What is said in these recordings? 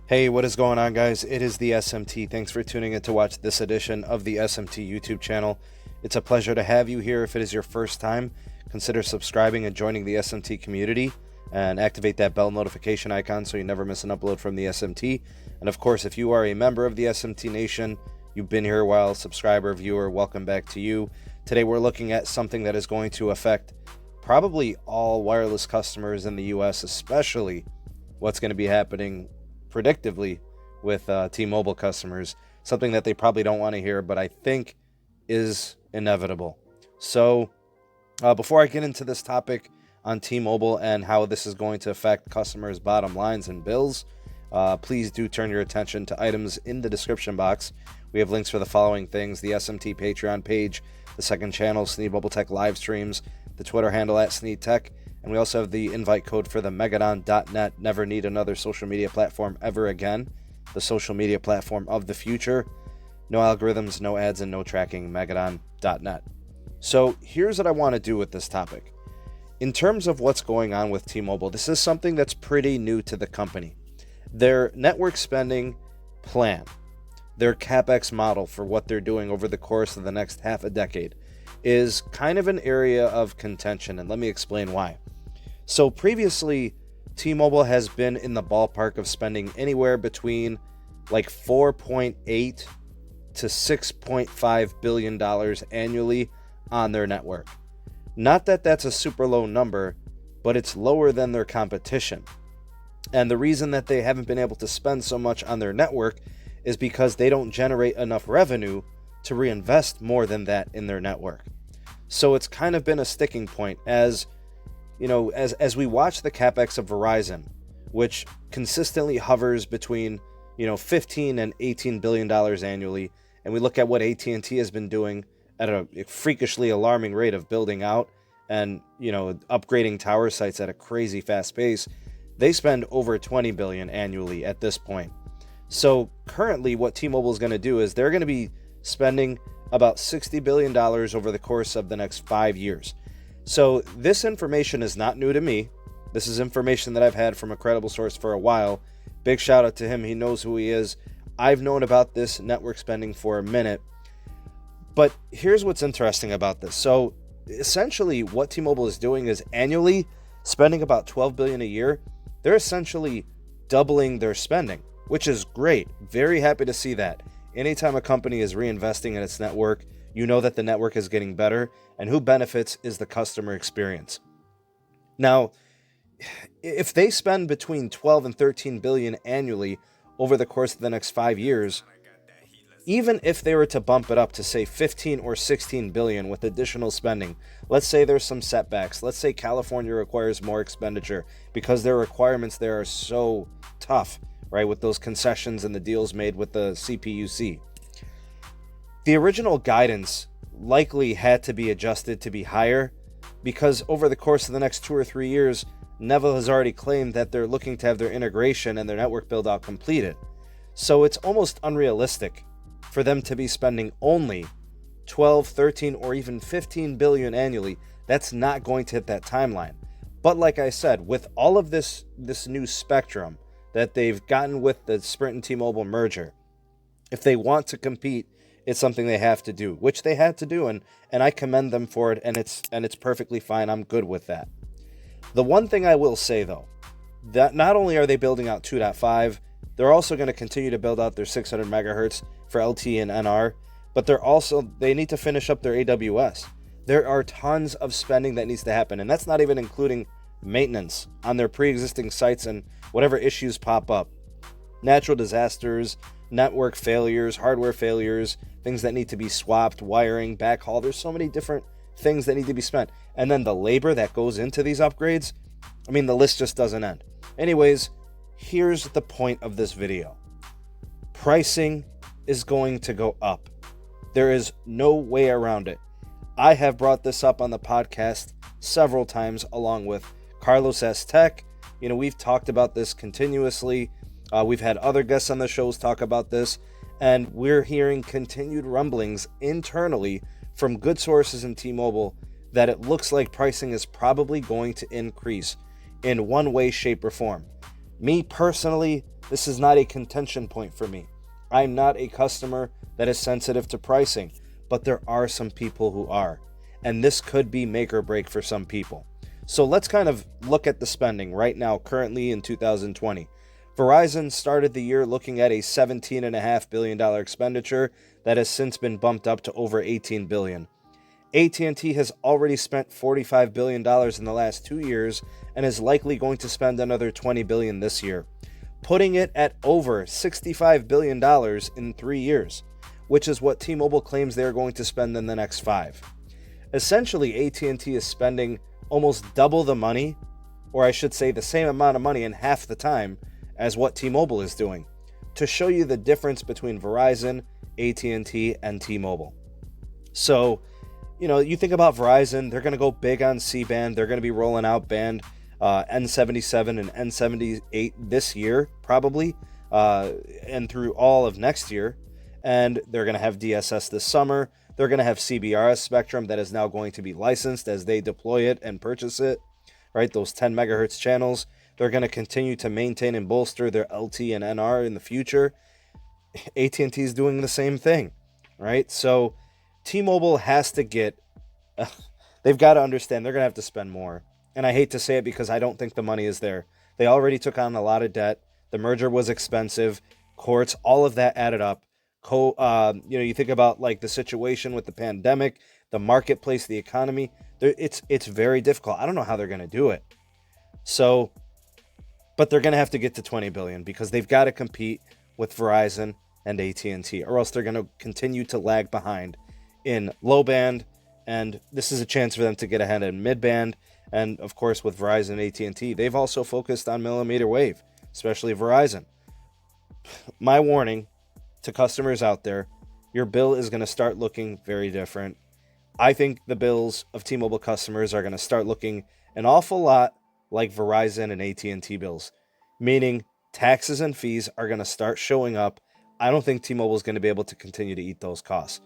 Hey, what is going on, guys? It is the SMT. Thanks for tuning in to watch this edition of the SMT YouTube channel. It's a pleasure to have you here. If it is your first time, consider subscribing and joining the SMT community and activate that bell notification icon so you never miss an upload from the SMT. And of course, if you are a member of the SMT Nation, you've been here a while, subscriber, viewer, welcome back to you. Today we're looking at something that is going to affect probably all wireless customers in the US, especially what's going to be happening predictively with T-Mobile customers, something that they probably don't want to hear, but I think is inevitable. So before I get into this topic on T-Mobile and how this is going to affect customers' bottom lines and bills, please do turn your attention to items in the description box. We have links for the following things: the SMT Patreon page, the second channel, Sneed Bubble Tech live streams, the Twitter handle at Sneed Tech, and we also have the invite code for the Megadon.net. Never need another social media platform ever again. The social media platform of the future. No algorithms, no ads, and no tracking. Megadon.net. So here's what I want to do with this topic. In terms of what's going on with T-Mobile, this is something that's pretty new to the company. Their network spending plan, their CapEx model for what they're doing over the course of the next half a decade, is kind of an area of contention, and let me explain why. So previously, T-Mobile has been in the ballpark of spending anywhere between like $4.8 to $6.5 billion annually on their network. Not that that's a super low number, but it's lower than their competition. And the reason that they haven't been able to spend so much on their network is because they don't generate enough revenue to reinvest more than that in their network. So it's kind of been a sticking point, as you know, as we watch the CapEx of Verizon, which consistently hovers between 15 and $18 billion annually, and we look at what AT&T has been doing at a freakishly alarming rate of building out and upgrading tower sites at a crazy fast pace, they spend over $20 billion annually at this point. So currently what T-Mobile is going to do is they're going to be spending about $60 billion over the course of the next 5 years. So this information is not new to me. This is information that I've had from a credible source for a while. Big shout out to him. He knows who he is. I've known about this network spending for a minute. But here's what's interesting about this. So essentially what T-Mobile is doing is annually spending about $12 billion a year. They're essentially doubling their spending, which is great. Very happy to see that. Anytime a company is reinvesting in its network, you know that the network is getting better, and who benefits is the customer experience. Now, if they spend between 12 and 13 billion annually over the course of the next 5 years, even if they were to bump it up to say 15 or 16 billion with additional spending, let's say there's some setbacks. Let's say California requires more expenditure because their requirements there are so tough, right, with those concessions and the deals made with the CPUC. The original guidance likely had to be adjusted to be higher because over the course of the next 2 or 3 years, Neville has already claimed that they're looking to have their integration and their network build out completed. So it's almost unrealistic for them to be spending only 12, 13, or even 15 billion annually. That's not going to hit that timeline. But like I said, with all of this new spectrum that they've gotten with the Sprint and T-Mobile merger, if they want to compete, it's something they have to do, which they had to do, and I commend them for it, and it's perfectly fine. I'm good with that. The one thing I will say, though, that not only are they building out 2.5, they're also going to continue to build out their 600 megahertz for LTE and NR, but they need to finish up their AWS. There are tons of spending that needs to happen, and that's not even including maintenance on their pre-existing sites and whatever issues pop up. Natural disasters, network failures, hardware failures, things that need to be swapped, wiring, backhaul. There's so many different things that need to be spent. And then the labor that goes into these upgrades, I mean, the list just doesn't end. Anyways, Here's the point of this video. Pricing is going to go up. There is no way around it. I have brought this up on the podcast several times along with Carlos S. Tech. We've talked about this continuously. We've had other guests on the shows talk about this, and we're hearing continued rumblings internally from good sources in T-Mobile that it looks like pricing is probably going to increase in one way, shape, or form. Me personally, this is not a contention point for me. I'm not a customer that is sensitive to pricing, but there are some people who are, and this could be make or break for some people. So let's kind of look at the spending right now, currently in 2020. Verizon started the year looking at a $17.5 billion expenditure that has since been bumped up to over $18 billion. AT&T has already spent $45 billion in the last 2 years and is likely going to spend another $20 billion this year, putting it at over $65 billion in 3 years, which is what T-Mobile claims they're going to spend in the next 5. Essentially, AT&T is spending almost double the money, or I should say the same amount of money in half the time as what T-Mobile is doing, to show you the difference between Verizon, AT&T, and T-Mobile. So, you think about Verizon, they're going to go big on C-band. They're going to be rolling out band N77 and N78 this year, probably, and through all of next year. And they're going to have DSS this summer. They're going to have CBRS spectrum that is now going to be licensed as they deploy it and purchase it, right? Those 10 megahertz channels. They're going to continue to maintain and bolster their LT and NR in the future. AT&T is doing the same thing, right? So T-Mobile has to get, they've got to understand they're going to have to spend more. And I hate to say it because I don't think the money is there. They already took on a lot of debt. The merger was expensive. Courts, all of that added up. You think about like the situation with the pandemic, the marketplace, the economy. It's very difficult. I don't know how they're going to do it. So, but they're going to have to get to $20 billion because they've got to compete with Verizon and AT&T, or else they're going to continue to lag behind in low band. And this is a chance for them to get ahead in mid band. And of course, with Verizon and AT&T, they've also focused on millimeter wave, especially Verizon. My warning to customers out there, your bill is going to start looking very different. I think the bills of T-Mobile customers are going to start looking an awful lot like Verizon and AT&T bills, meaning taxes and fees are going to start showing up. I don't think T-Mobile is going to be able to continue to eat those costs.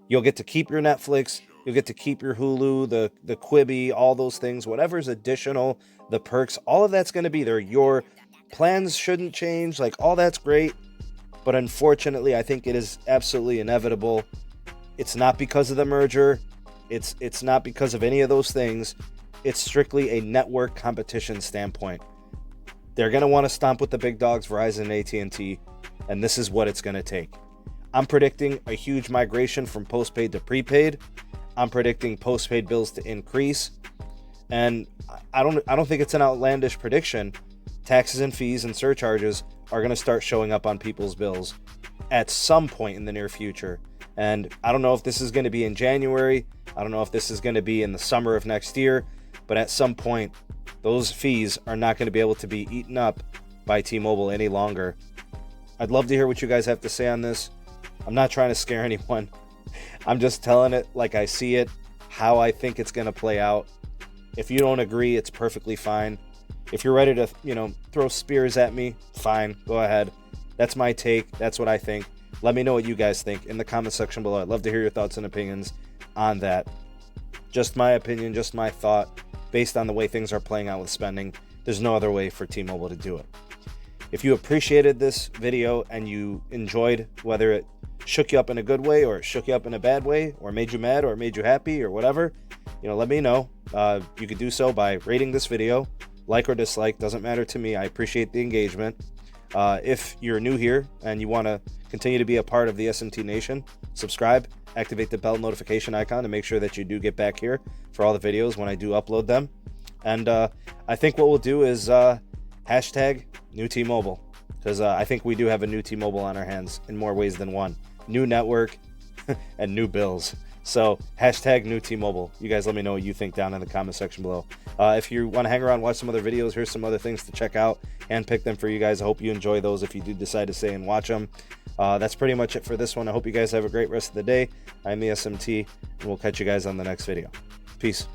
You'll get to keep your Netflix, you'll get to keep your Hulu, the Quibi, all those things, whatever's additional, the perks, all of that's going to be there. Your plans shouldn't change, like all that's great. But unfortunately, I think it is absolutely inevitable. It's not because of the merger. It's not because of any of those things. It's strictly a network competition standpoint. They're going to want to stomp with the big dogs, Verizon and AT&T, and this is what it's going to take. I'm predicting a huge migration from postpaid to prepaid. I'm predicting postpaid bills to increase. And I don't think it's an outlandish prediction. Taxes and fees and surcharges are going to start showing up on people's bills at some point in the near future. And I don't know if this is going to be in January. I don't know if this is going to be in the summer of next year. But at some point, those fees are not going to be able to be eaten up by T-Mobile any longer. I'd love to hear what you guys have to say on this. I'm not trying to scare anyone. I'm just telling it like I see it, how I think it's going to play out. If you don't agree, it's perfectly fine. If you're ready to, throw spears at me, fine, go ahead. That's my take. That's what I think. Let me know what you guys think in the comment section below. I'd love to hear your thoughts and opinions on that. Just my opinion, just my thought, based on the way things are playing out with spending. There's no other way for T-Mobile to do it. If you appreciated this video and you enjoyed, whether it shook you up in a good way or it shook you up in a bad way or made you mad or made you happy or whatever, let me know. You could do so by rating this video. Like or dislike, doesn't matter to me. I appreciate the engagement. If you're new here and you want to continue to be a part of the SMT Nation, subscribe, activate the bell notification icon to make sure that you do get back here for all the videos when I do upload them. And I think what we'll do is hashtag new T-Mobile, because I think we do have a new T-Mobile on our hands in more ways than one. New network and new bills. So hashtag new T-Mobile. You guys let me know what you think down in the comment section below. If you want to hang around, watch some other videos, here's some other things to check out and pick them for you guys. I hope you enjoy those if you do decide to stay and watch them. That's pretty much it for this one. I hope you guys have a great rest of the day. I'm the SMT, and we'll catch you guys on the next video. Peace.